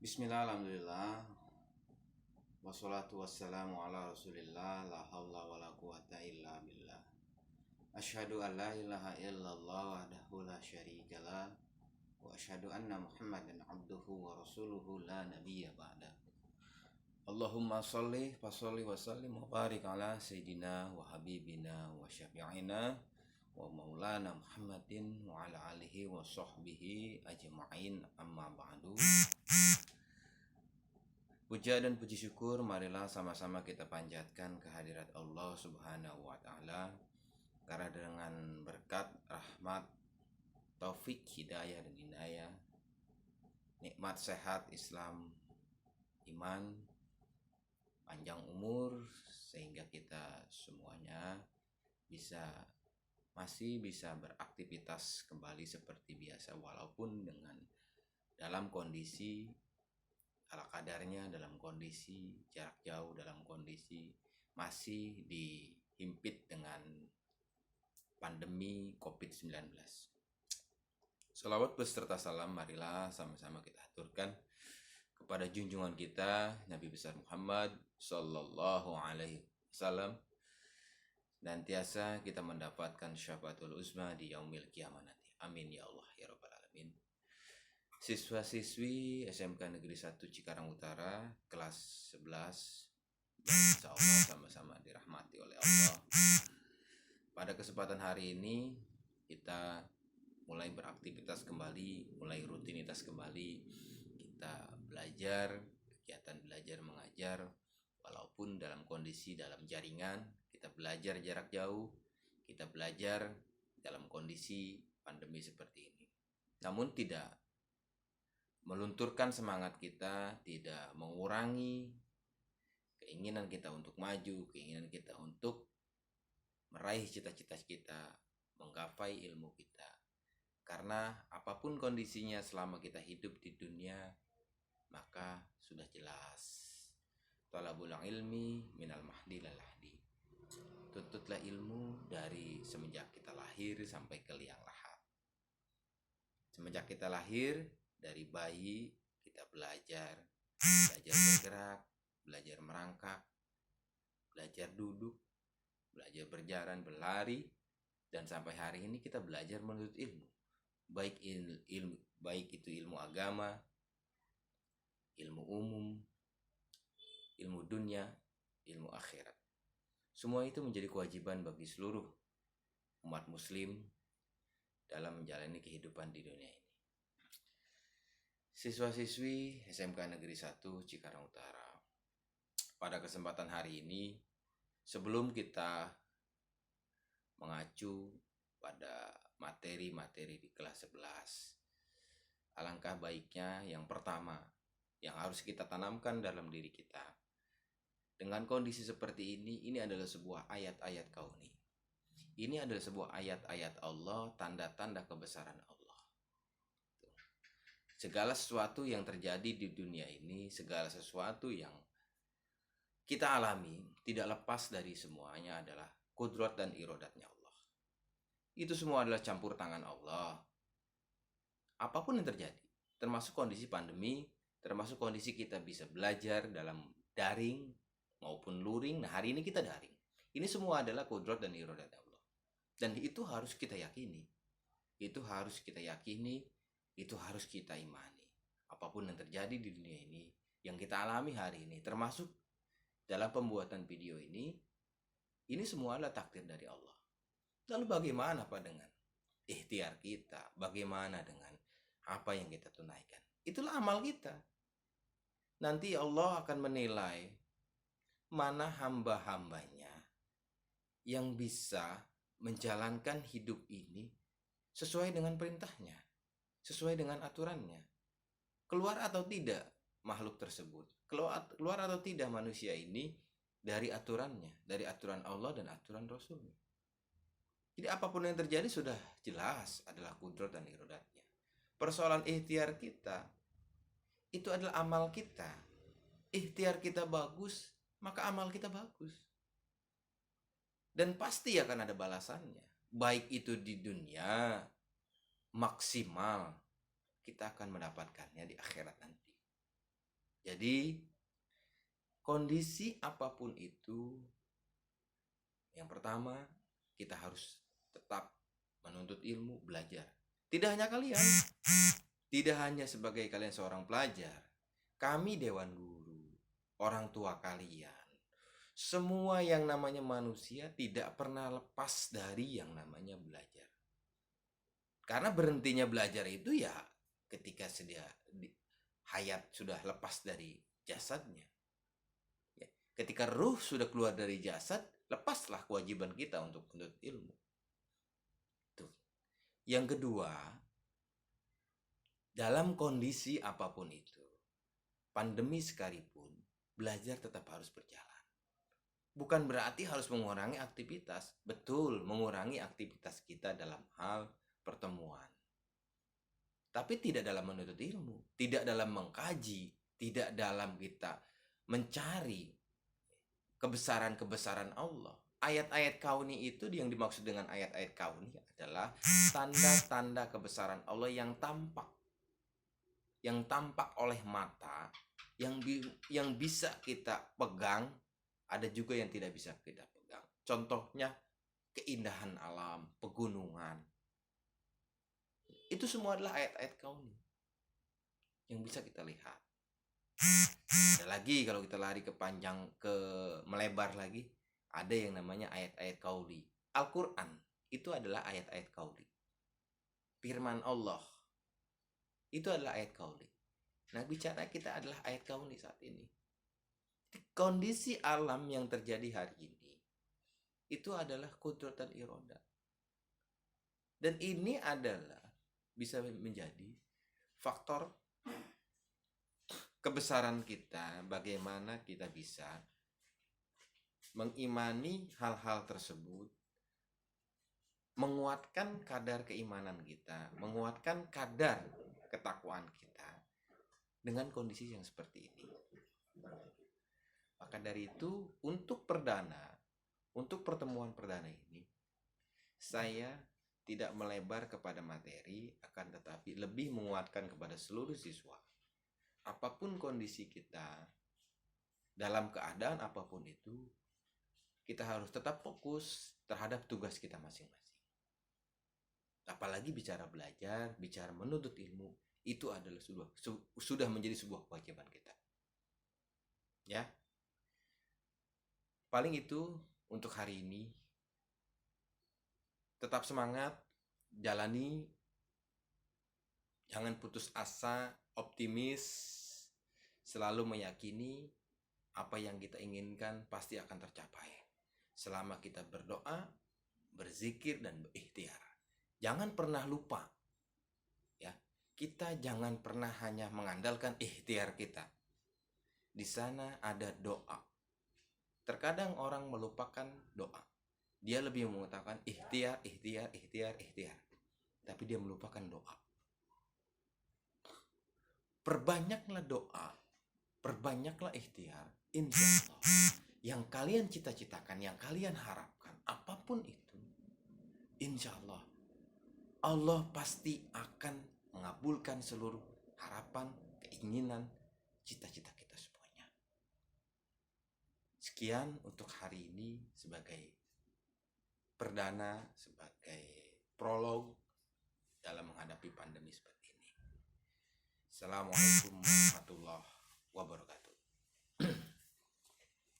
Bismillah, alhamdulillah, wassalatu wassalamu ala rasulillah, la hawla wa la quwata illa billah. Asyhadu an la ilaha illallah wahdahu la syarikalah, wa asyhadu anna muhammadan abduhu wa rasuluhu la nabiyya ba'da. Allahumma sholli wa sallim wa barik ala sayyidina wa habibina wa syafi'ina wa maulana Muhammadin wa ala alihi wa sahbihi ajma'in, amma ba'du. Puja dan puji syukur marilah sama-sama kita panjatkan kehadirat Allah Subhanahu wa taala, karena dengan berkat, rahmat, taufik, hidayah dan inayah, nikmat sehat Islam, iman, panjang umur, sehingga kita semuanya masih bisa beraktivitas kembali seperti biasa, walaupun dalam kondisi ala kadarnya, dalam kondisi jarak jauh, dalam kondisi masih dihimpit dengan pandemi COVID-19. Salawat beserta salam marilah sama-sama kita aturkan kepada junjungan kita Nabi besar Muhammad sallallahu alaihi wasallam, dan tiasa kita mendapatkan syafaatul uzma di yaumil kiamah nanti. Amin ya Allah ya rabbal alamin. Siswa-siswi SMK Negeri 1 Cikarang Utara kelas 11, insya Allah sama-sama dirahmati oleh Allah. Pada kesempatan hari ini kita mulai beraktivitas kembali, mulai rutinitas kembali. Kita belajar, kegiatan belajar mengajar, walaupun dalam kondisi dalam jaringan. Kita belajar jarak jauh, kita belajar dalam kondisi pandemi seperti ini. Namun tidak melunturkan semangat kita, tidak mengurangi keinginan kita untuk maju, keinginan kita untuk meraih cita-cita kita, menggapai ilmu kita. Karena apapun kondisinya selama kita hidup di dunia, maka sudah jelas, talabul ilmi minal mahdi lal lahdi. Tuntutlah ilmu dari semenjak kita lahir sampai ke liang lahat. Semenjak kita lahir, dari bayi kita belajar bergerak, belajar merangkak, belajar duduk, belajar berjalan, berlari, dan sampai hari ini kita belajar menuntut ilmu. Baik itu ilmu agama, ilmu umum, ilmu dunia, ilmu akhirat. Semua itu menjadi kewajiban bagi seluruh umat muslim dalam menjalani kehidupan di dunia ini. Siswa-siswi SMK Negeri 1 Cikarang Utara, pada kesempatan hari ini, sebelum kita mengacu pada materi-materi di kelas 11, alangkah baiknya yang pertama yang harus kita tanamkan dalam diri kita, dengan kondisi seperti ini adalah sebuah ayat-ayat kauni. Ini adalah sebuah ayat-ayat Allah, tanda-tanda kebesaran Allah. Segala sesuatu yang terjadi di dunia ini, segala sesuatu yang kita alami, tidak lepas dari semuanya adalah kudrat dan irodatnya Allah. Itu semua adalah campur tangan Allah. Apapun yang terjadi, termasuk kondisi pandemi, termasuk kondisi kita bisa belajar dalam daring maupun luring. Nah, hari ini kita daring. Ini semua adalah kudrat dan irodat Allah. Dan itu harus kita yakini. Itu harus kita yakini. Itu harus kita imani. Apapun yang terjadi di dunia ini, yang kita alami hari ini, termasuk dalam pembuatan video ini semua adalah takdir dari Allah. Lalu bagaimana Pak dengan ikhtiar kita? Bagaimana dengan apa yang kita tunaikan? Itulah amal kita. Nanti Allah akan menilai mana hamba-hambanya yang bisa menjalankan hidup ini sesuai dengan perintahnya, sesuai dengan aturannya. Keluar atau tidak makhluk tersebut, keluar atau tidak manusia ini dari aturannya, dari aturan Allah dan aturan Rasulnya. Jadi apapun yang terjadi sudah jelas adalah kudrat dan irodatnya. Persoalan ikhtiar kita, itu adalah amal kita. Ikhtiar kita bagus, maka amal kita bagus. Dan pasti akan ada balasannya. Baik itu di dunia, maksimal kita akan mendapatkannya di akhirat nanti. Jadi kondisi apapun itu, yang pertama kita harus tetap menuntut ilmu, belajar. Tidak hanya kalian, tidak hanya sebagai kalian seorang pelajar, kami dewan guru, orang tua kalian, semua yang namanya manusia tidak pernah lepas dari yang namanya belajar. Karena berhentinya belajar itu ya ketika hayat sudah lepas dari jasadnya. Ya, ketika ruh sudah keluar dari jasad, lepaslah kewajiban kita untuk menuntut ilmu. Tuh. Yang kedua, dalam kondisi apapun itu, pandemi sekalipun, belajar tetap harus berjalan. Bukan berarti harus mengurangi aktivitas. Betul, mengurangi aktivitas kita dalam hal pertemuan. Tapi tidak dalam menuntut ilmu, tidak dalam mengkaji, tidak dalam kita mencari kebesaran-kebesaran Allah. Ayat-ayat kauni itu, yang dimaksud dengan ayat-ayat kauni adalah tanda-tanda kebesaran Allah yang tampak. Yang tampak oleh mata, yang bisa kita pegang, ada juga yang tidak bisa kita pegang. Contohnya keindahan alam, pegunungan. Itu semua adalah ayat-ayat kauni yang bisa kita lihat. Ada lagi kalau kita lari ke melebar lagi, ada yang namanya ayat-ayat kauli. Al-Quran itu adalah ayat-ayat kauli. Firman Allah itu adalah ayat kauli. Nah, bicara kita adalah ayat kauli saat ini. Kondisi alam yang terjadi hari ini itu adalah kudrat dan iroda. Dan ini adalah bisa menjadi faktor kebesaran kita, bagaimana kita bisa mengimani hal-hal tersebut, menguatkan kadar keimanan kita, menguatkan kadar ketakwaan kita dengan kondisi yang seperti ini. Maka dari itu, untuk pertemuan perdana ini, saya tidak melebar kepada materi, akan tetapi lebih menguatkan kepada seluruh siswa. Apapun kondisi kita, dalam keadaan apapun itu, kita harus tetap fokus terhadap tugas kita masing-masing. Apalagi bicara belajar, bicara menuntut ilmu, itu adalah sudah menjadi sebuah kewajiban kita. Ya. Paling itu untuk hari ini. Tetap semangat, jalani, jangan putus asa, optimis, selalu meyakini apa yang kita inginkan pasti akan tercapai. Selama kita berdoa, berzikir, dan berikhtiar. Jangan pernah lupa, ya, kita jangan pernah hanya mengandalkan ikhtiar kita. Di sana ada doa. Terkadang orang melupakan doa. Dia lebih mengutamakan ikhtiar. Tapi dia melupakan doa. Perbanyaklah doa, perbanyaklah ikhtiar. Insya Allah, yang kalian cita-citakan, yang kalian harapkan, apapun itu, insya Allah, Allah pasti akan mengabulkan seluruh harapan, keinginan, cita-cita kita semuanya. Sekian untuk hari ini sebagai perdana, sebagai prolog dalam menghadapi pandemi seperti ini. Assalamualaikum warahmatullahi wabarakatuh.